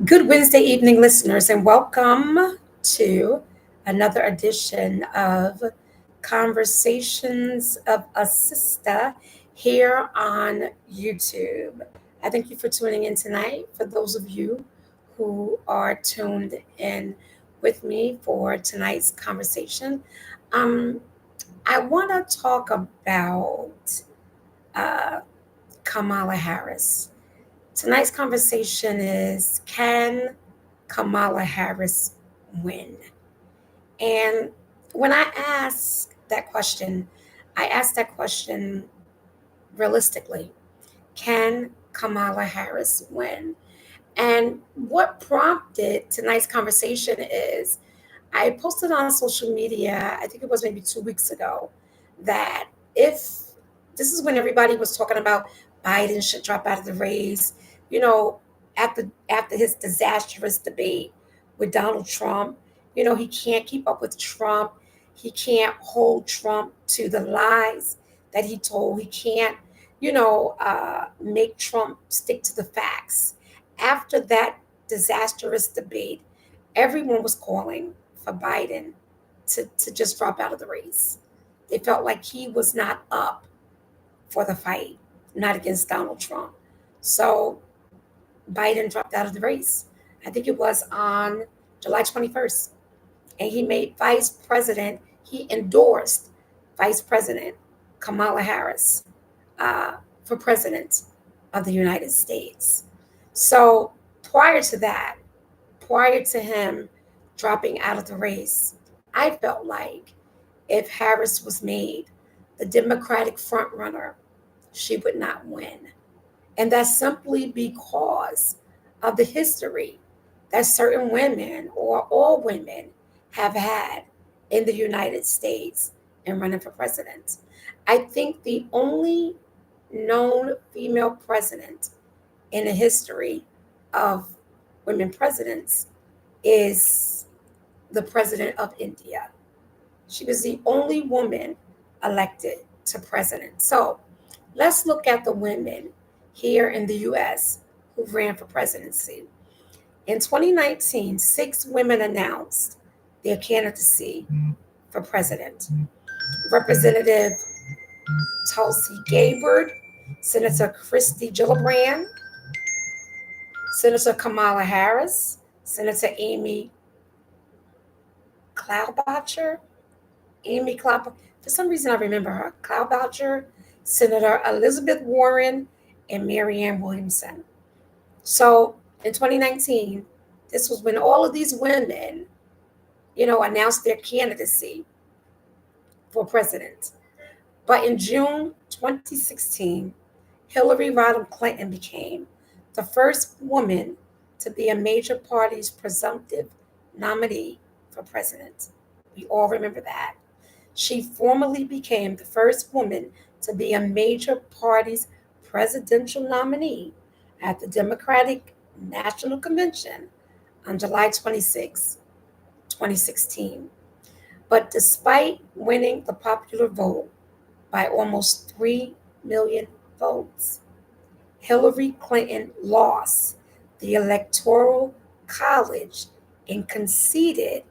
Good Wednesday evening, listeners, and welcome to another edition of Conversations of a Sister here on YouTube. I thank you for tuning in tonight. For those of you who are tuned in with me for tonight's conversation, um, I want to talk about uh, Kamala Harris. Tonight's conversation is, can Kamala Harris win? And when I ask that question, I ask that question realistically. Can Kamala Harris win? And what prompted tonight's conversation is I posted on social media, I think it was maybe 2 weeks ago, that if this is when everybody was talking about Biden should drop out of the race, you know, after his disastrous debate with Donald Trump, he can't keep up with Trump. He can't hold Trump to the lies that he told. He can't, make Trump stick to the facts. After that disastrous debate, everyone was calling for Biden to just drop out of the race. They felt like he was not up for the fight, not against Donald Trump. So Biden dropped out of the race. I think it was on July 21st. And he made vice president, he endorsed Vice President Kamala Harris uh, for president of the United States. So prior to that, prior to him dropping out of the race, I felt like if Harris was made the Democratic frontrunner, she would not win. And that's simply because of the history that certain women or all women have had in the United States in running for president. I think the only known female president in the history of women presidents is the president of India. She was the only woman elected to president. So let's look at the women here in the US who ran for presidency. In 2019, 6 women announced their candidacy for president. Representative Tulsi Gabbard, Senator Christy Gillibrand, Senator Kamala Harris, Senator Klobuchar, Amy Klobuchar. For some reason, I remember her. Klobuchar, Senator Elizabeth Warren, and Marianne Williamson. So in 2019, this was when all of these women, announced their candidacy for president. But in June 2016, Hillary Rodham Clinton became the first woman to be a major party's presumptive nominee for president. We all remember that. She formally became the first woman to be a major party's presidential nominee at the Democratic National Convention on July 26, 2016. But despite winning the popular vote by almost 3 million votes, Hillary Clinton lost the Electoral College and conceded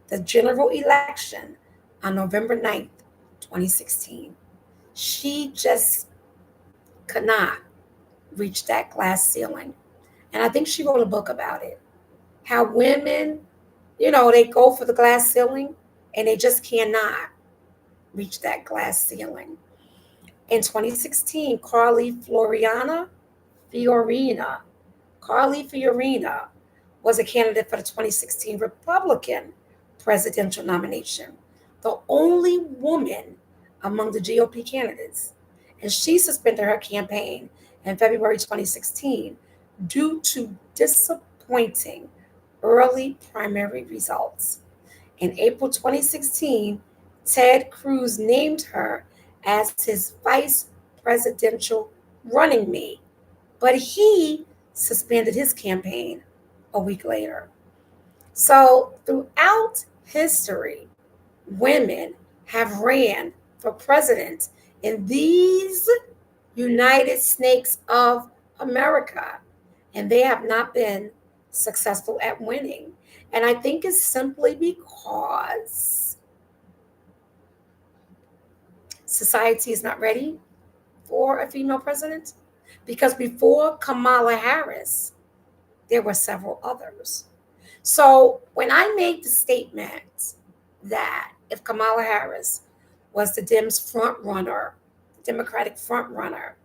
the general election on November 9th, 2016. She just could not reach that glass ceiling. And I think she wrote a book about it. How women, they go for the glass ceiling and they just cannot reach that glass ceiling. In 2016, Fiorina, Carly Fiorina was a candidate for the 2016 Republican presidential nomination, the only woman among the GOP candidates. And she suspended her campaign in February 2016 due to disappointing early primary results. In April 2016, Ted Cruz named her as his vice presidential running mate, but he suspended his campaign a week later. So, throughout history, women have ran for president in these United States of America, and they have not been successful at winning. And I think it's simply because society is not ready for a female president. Because before Kamala Harris, there were several others. So when I made the statement that if Kamala Harris was the Dems front runner, Democratic front runner,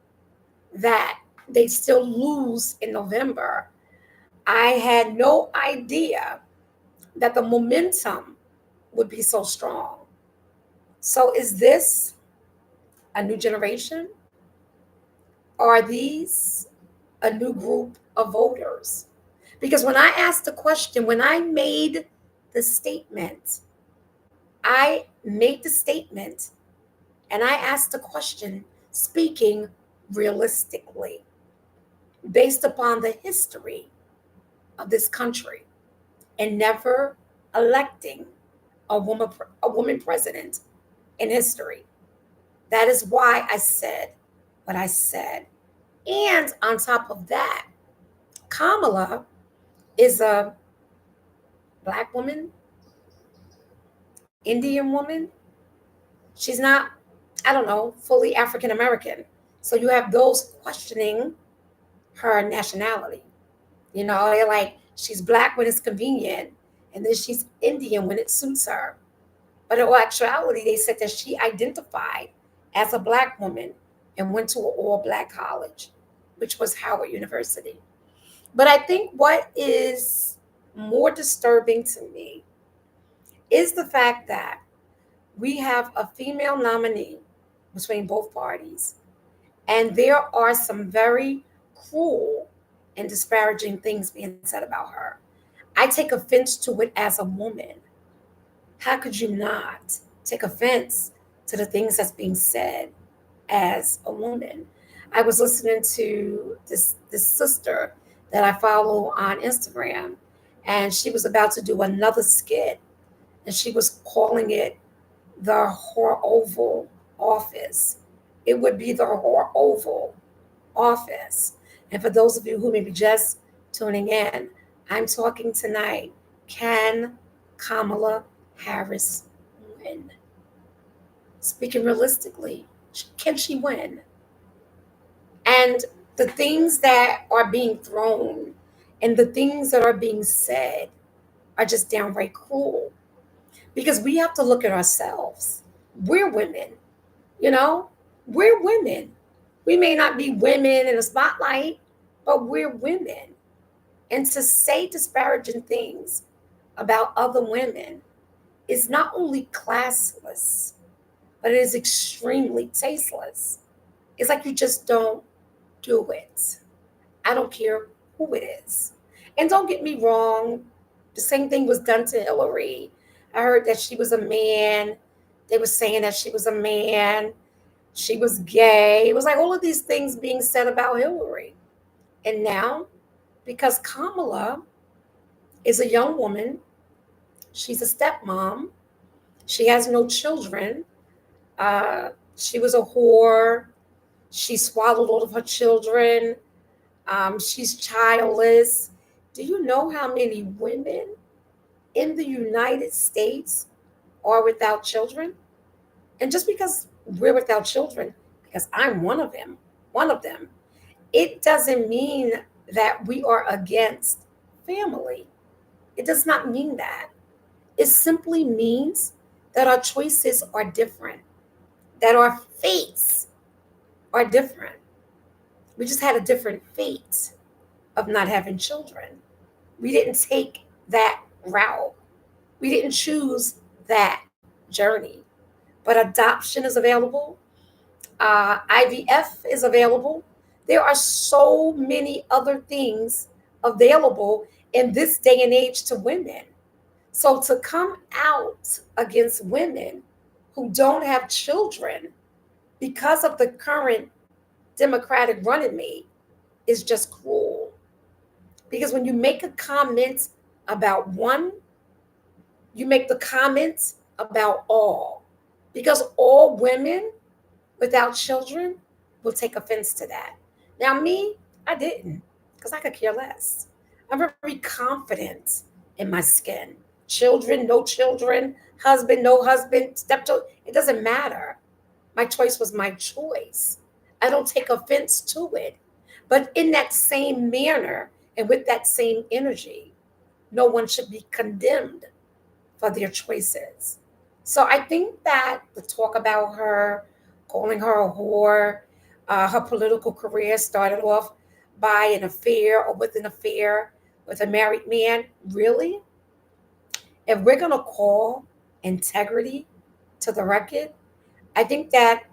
that they still lose in November, I had no idea that the momentum would be so strong. So is this a new generation? Are these a new group of voters? Because when I asked the question, when the statement, I made the statement and I asked the question speaking realistically based upon the history of this country and never electing a woman president in history. That is why I said what I said. And on top of that, Kamala is a black woman, Indian woman. She's not, I don't know, fully African American. So you have those questioning her nationality. They're like, she's black when it's convenient, and then she's Indian when it suits her. But in actuality, they said that she identified as a black woman and went to an all black college, which was Howard University. But I think what is more disturbing to me is the fact that we have a female nominee between both parties, and there are some very cruel and disparaging things being said about her. I take offense to it as a woman. How could you not take offense to the things that's being said as a woman? I was listening to this sister that I follow on Instagram, and she was about to do another skit, and she was calling it the Whore Oval Office. It would be the Whore Oval Office. And for those of you who may be just tuning in, I'm talking tonight. Can Kamala Harris win? Speaking realistically, can she win? And the things that are being thrown and the things that are being said are just downright cruel because we have to look at ourselves. We're women, you know, we're women. We may not be women in the spotlight, but we're women. And to say disparaging things about other women is not only classless, but it is extremely tasteless. It's like you just don't do it. I don't care who it is. And don't get me wrong, the same thing was done to Hillary. I heard that she was a man. They were saying that she was a man. She was gay. It was like all of these things being said about Hillary. And now, because Kamala is a young woman, she's a stepmom, she has no children. Uh, she was a whore. She swallowed all of her children. She's childless. Do you know how many women in the United States are without children? And just because we're without children, because I'm one of them, it doesn't mean that we are against family. It does not mean that. It simply means that our choices are different, that our fates are different. We just had a different fate of not having children. We didn't take that route. We didn't choose that journey. But adoption is available, IVF is available. There are so many other things available in this day and age to women. So to come out against women who don't have children because of the current Democratic running mate is just cruel. Because when you make a comment about one, you make the comment about all. Because all women without children will take offense to that. Now, me, I didn't, because I could care less. I'm very confident in my skin. Children, no children, husband, no husband, stepchild, it doesn't matter. My choice was my choice. I don't take offense to it. But in that same manner and with that same energy, no one should be condemned for their choices. So I think that the talk about her, calling her a whore, her political career started off by an affair or with an affair with a married man. Really? If we're going to call integrity to the record, I think that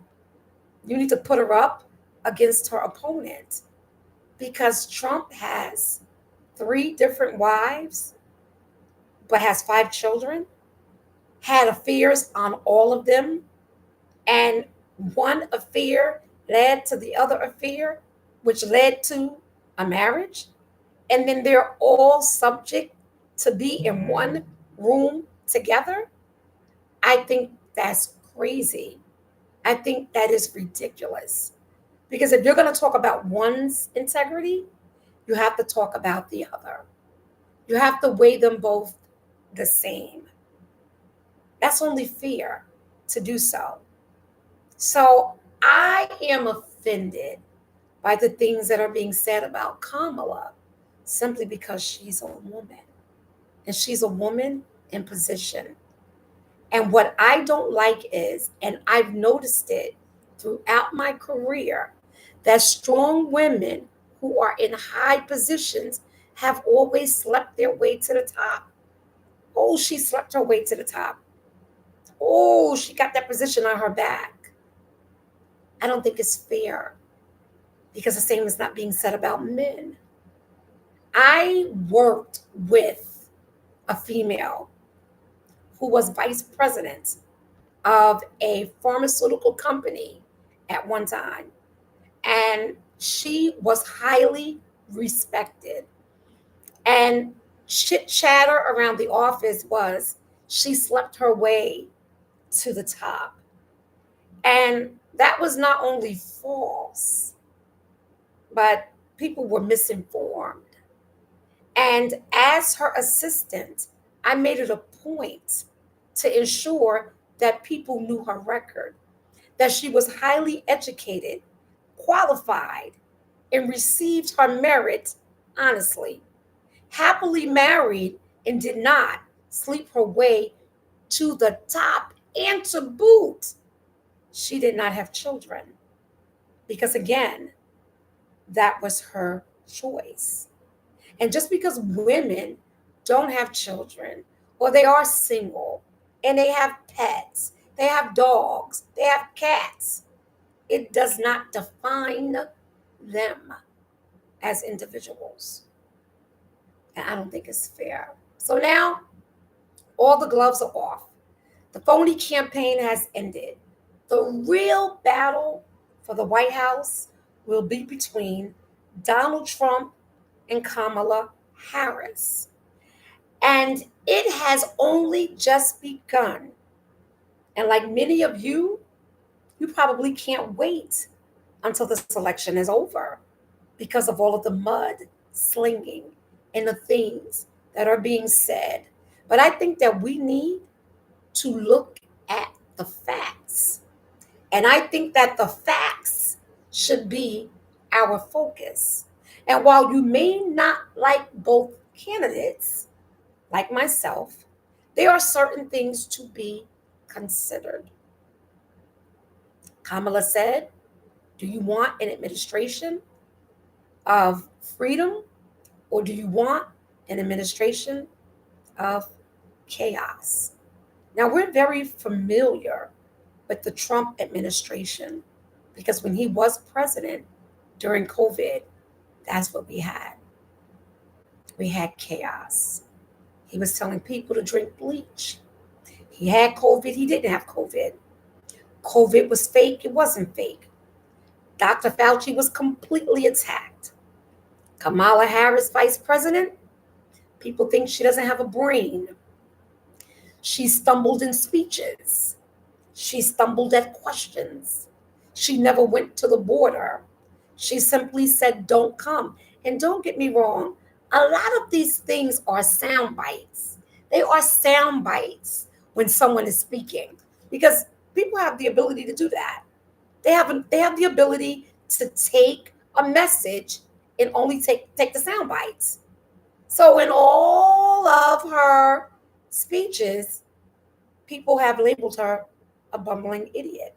you need to put her up against her opponent because Trump has three different wives, but has five children, had affairs on all of them, and one affair led to the other affair, which led to a marriage. And then they're all subject to be in one room together. I think that's crazy. I think that is ridiculous. Because if you're going to talk about one's integrity, you have to talk about the other. You have to weigh them both the same. That's only fair to do so. So I am offended by the things that are being said about Kamala simply because she's a woman. And she's a woman in position. And what I don't like is, and I've noticed it throughout my career, that strong women who are in high positions have always slept their way to the top. Oh, she slept her way to the top. Oh, she got that position on her back. I don't think it's fair because the same is not being said about men. I worked with a female who was vice president of a pharmaceutical company at one time. And she was highly respected. And chit chatter around the office was she slept her way to the top. And that was not only false, but people were misinformed. And as her assistant, I made it a point to ensure that people knew her record, that she was highly educated, qualified, and received her merit honestly, happily married, and did not sleep her way to the top. And to boot, she did not have children because, again, that was her choice. And just because women don't have children or they are single and they have pets, they have dogs, they have cats, it does not define them as individuals. And I don't think it's fair. So now all the gloves are off. The phony campaign has ended. The real battle for the White House will be between Donald Trump and Kamala Harris. And it has only just begun. And like many of you probably can't wait until this election is over because of all of the mud slinging and the things that are being said. But I think that we need to look at the facts. And I think that the facts should be our focus. And while you may not like both candidates, like myself, there are certain things to be considered. Kamala said, do you want an administration of freedom or do you want an administration of chaos? Now, we're very familiar with the Trump administration because when he was president during COVID, that's what we had. We had chaos. He was telling people to drink bleach. He had COVID, he didn't have COVID. COVID was fake, it wasn't fake. Dr. Fauci was completely attacked. Kamala Harris, vice president, people think she doesn't have a brain. She stumbled in speeches. She stumbled at questions. She never went to the border. She simply said, don't come. And don't get me wrong, A lot of these things are sound bites. They are sound bites when someone is speaking because people have the ability to do that. They have the ability to take a message and only take the sound bites. So in all of her speeches, people have labeled her a bumbling idiot.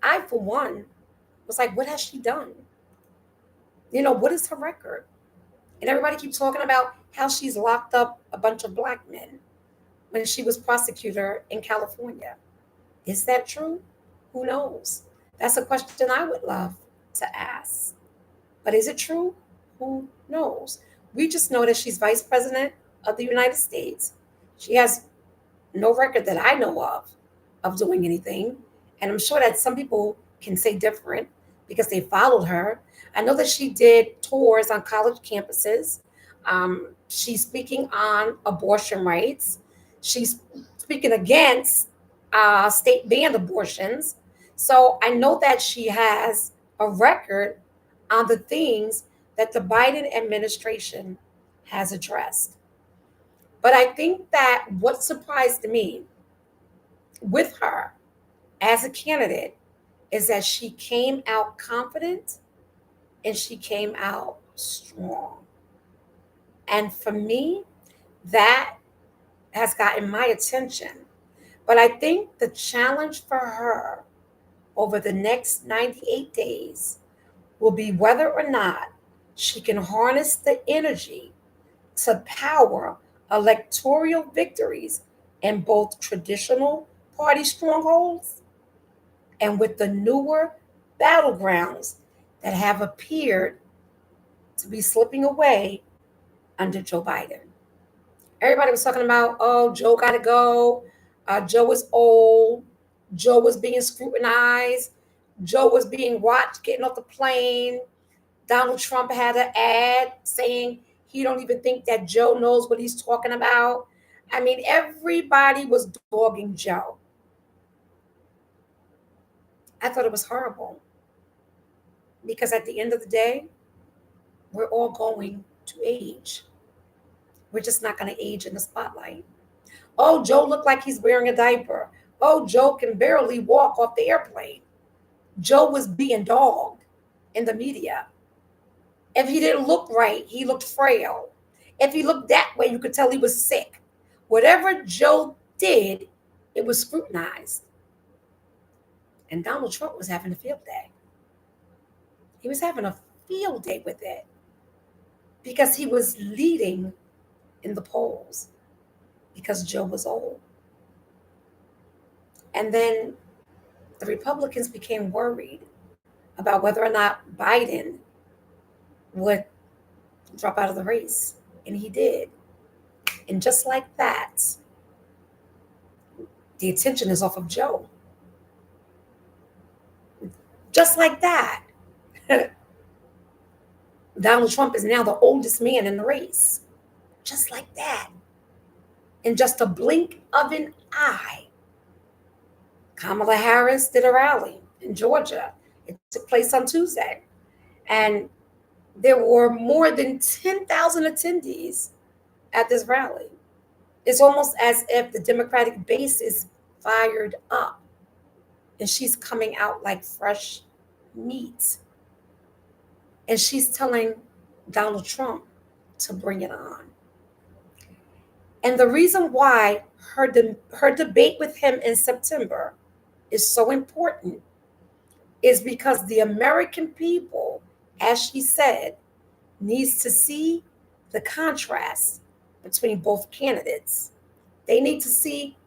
I, for one, was like, what has she done? What is her record? And everybody keeps talking about how she's locked up a bunch of black men when she was prosecutor in California. Is that true? Who knows? That's a question I would love to ask. But is it true? Who knows? We just know that she's vice president of the United States. She has no record that I know of doing anything. And I'm sure that some people can say different because they followed her. I know that she did tours on college campuses. She's speaking on abortion rights. She's speaking against state banned abortions. So I know that she has a record on the things that the Biden administration has addressed. But I think that what surprised me with her as a candidate is that she came out confident and she came out strong. And for me, that has gotten my attention. But I think the challenge for her over the next 98 days will be whether or not she can harness the energy to power electoral victories in both traditional party strongholds and with the newer battlegrounds that have appeared to be slipping away under Joe Biden. Everybody was talking about, oh, Joe got to go. Joe is old. Joe was being scrutinized. Joe was being watched getting off the plane. Donald Trump had an ad saying he don't even think that Joe knows what he's talking about. I mean, everybody was dogging Joe. I thought it was horrible because at the end of the day, we're all going to age. We're just not going to age in the spotlight. Oh, Joe looked like he's wearing a diaper. Oh, Joe can barely walk off the airplane. Joe was being dogged in the media. If he didn't look right, he looked frail. If he looked that way, you could tell he was sick. Whatever Joe did, it was scrutinized. And Donald Trump was having a field day. He was having a field day with it because he was leading in the polls because Joe was old. And then the Republicans became worried about whether or not Biden would drop out of the race. And he did. And just like that, the attention is off of Joe. Just like that, Donald Trump is now the oldest man in the race. Just like that. In just a blink of an eye, Kamala Harris did a rally in Georgia. It took place on Tuesday. And there were more than 10,000 attendees at this rally. It's almost as if the Democratic base is fired up and she's coming out like fresh meat. And she's telling Donald Trump to bring it on. And the reason why her debate with him in September is so important is because the American people, as she said, needs to see the contrast between both candidates. They need to see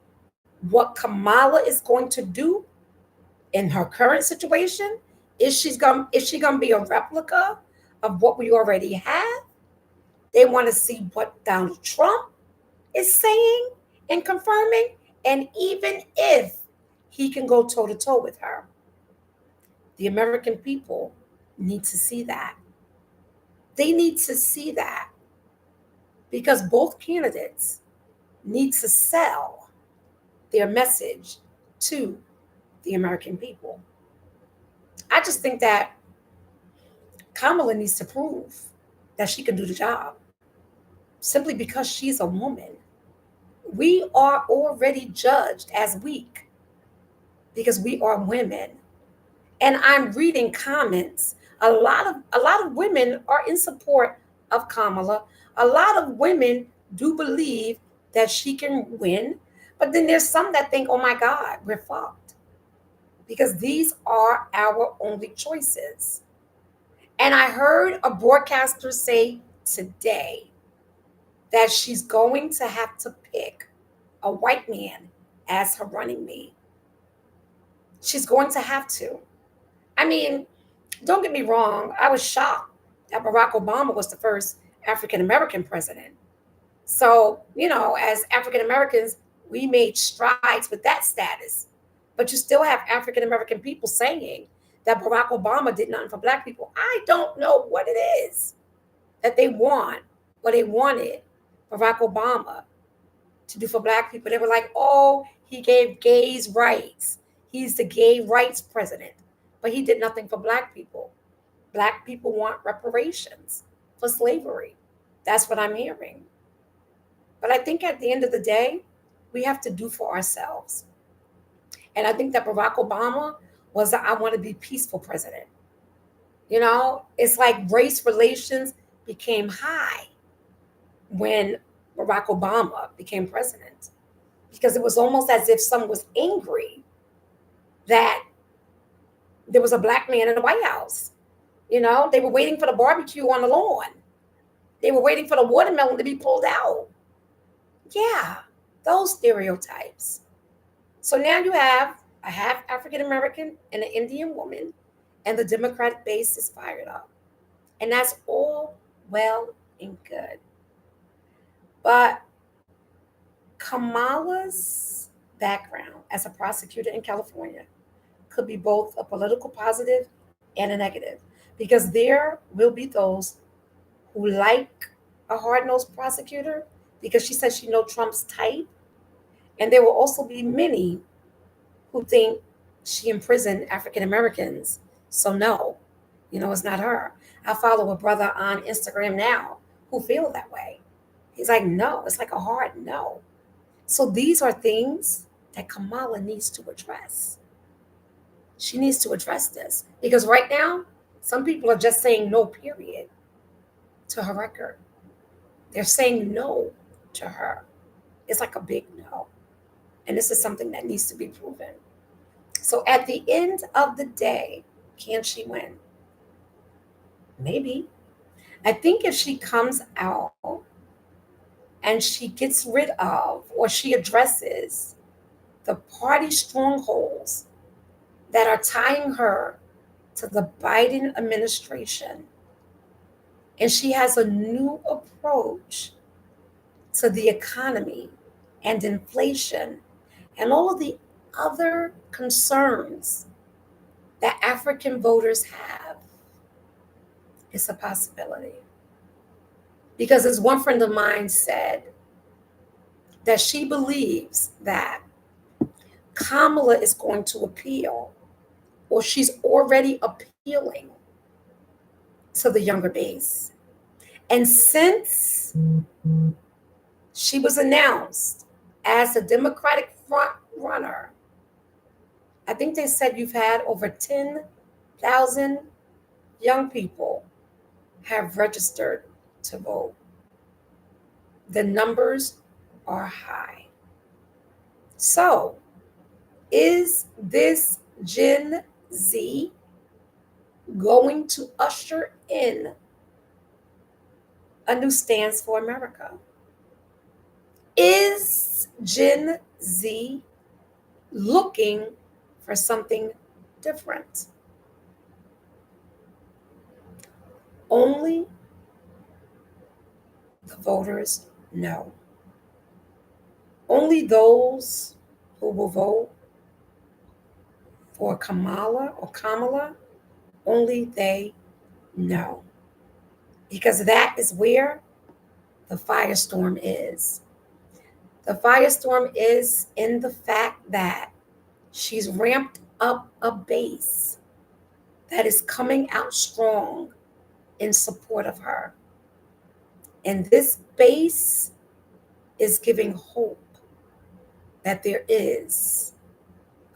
what Kamala is going to do in her current situation. Is she gonna be a replica of what we already have? They want to see what Donald Trump is saying and confirming, and even if he can go toe to toe with her. The American people need to see that. They need to see that because both candidates need to sell their message to the American people. I just think that Kamala needs to prove. that she can do the job simply because she's a woman. We are already judged as weak because we are women. And I'm reading comments. A lot of women are in support of Kamala. A lot of women do believe that she can win, but then there's some that think, "Oh my God, we're fucked," because these are our only choices. And I heard a broadcaster say today that she's going to have to pick a white man as her running mate. She's going to have to. I mean, don't get me wrong, I was shocked that Barack Obama was the first African American president. So, as African Americans, we made strides with that status. But you still have African American people saying that Barack Obama did nothing for black people. I don't know what it is that they want or they wanted Barack Obama to do for black people. They were like, "Oh, he gave gays rights. He's the gay rights president." But he did nothing for black people. Black people want reparations for slavery. That's what I'm hearing. But I think at the end of the day, we have to do for ourselves. And I think that Barack Obama was a "I want to be peaceful" president. It's like race relations became high when Barack Obama became president because it was almost as if someone was angry that there was a black man in the White House. They were waiting for the barbecue on the lawn. They were waiting for the watermelon to be pulled out. Yeah, those stereotypes. So now you have a half African American and an Indian woman, and the Democratic base is fired up. And that's all well and good. But Kamala's background as a prosecutor in California could be both a political positive and a negative because there will be those who like a hard-nosed prosecutor because she says she knows Trump's type, and there will also be many who think she imprisoned African Americans. So no, it's not her. I follow a brother on Instagram now who feel that way. He's like, no, it's like a hard no. So these are things that Kamala needs to address. She needs to address this because right now, some people are just saying no, period, to her record. They're saying no to her. It's like a big no. And this is something that needs to be proven. So at the end of the day, can she win? Maybe. I think if she comes out and she gets rid of or she addresses the party strongholds that are tying her to the Biden administration, and she has a new approach to the economy and inflation and all of the other concerns that African voters have, it's a possibility. Because as one friend of mine said, that she believes that Kamala is going to appeal, or she's already appealing to the younger base. And since she was announced as a Democratic front runner, I think they said you've had over 10,000 young people have registered to vote. The numbers are high. So, is this Gen Z going to usher in a new stance for America? Is Gen Z looking for something different? Only the voters know. Only those who will vote for Kamala, only they know. Because that is where the firestorm is. The firestorm is in the fact that she's ramped up a base that is coming out strong in support of her. And this base is giving hope that there is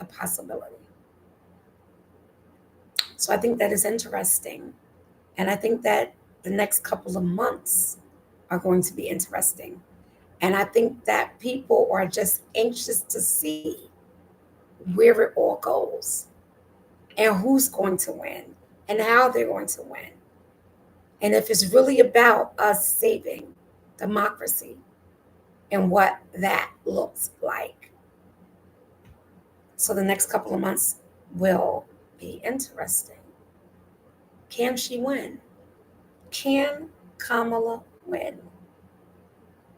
a possibility. So I think that is interesting. And I think that the next couple of months are going to be interesting. And I think that people are just anxious to see where it all goes and who's going to win and how they're going to win. And if it's really about us saving democracy and what that looks like. So the next couple of months will be interesting. Can she win? Can Kamala win?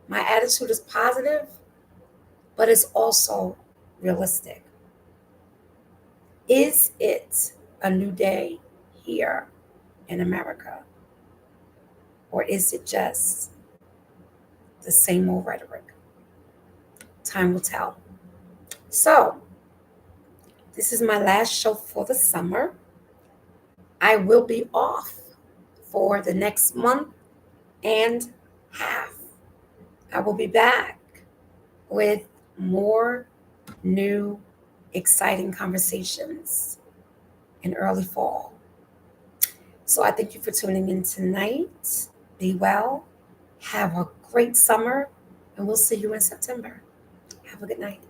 My attitude is positive, but it's also realistic. Is it a new day here in America? Or is it just the same old rhetoric? Time will tell. So, this is my last show for the summer. I will be off for the next month and half. I will be back with more new, exciting conversations in early fall. So I thank you for tuning in tonight. Be well. Have a great summer, and we'll see you in September. Have a good night.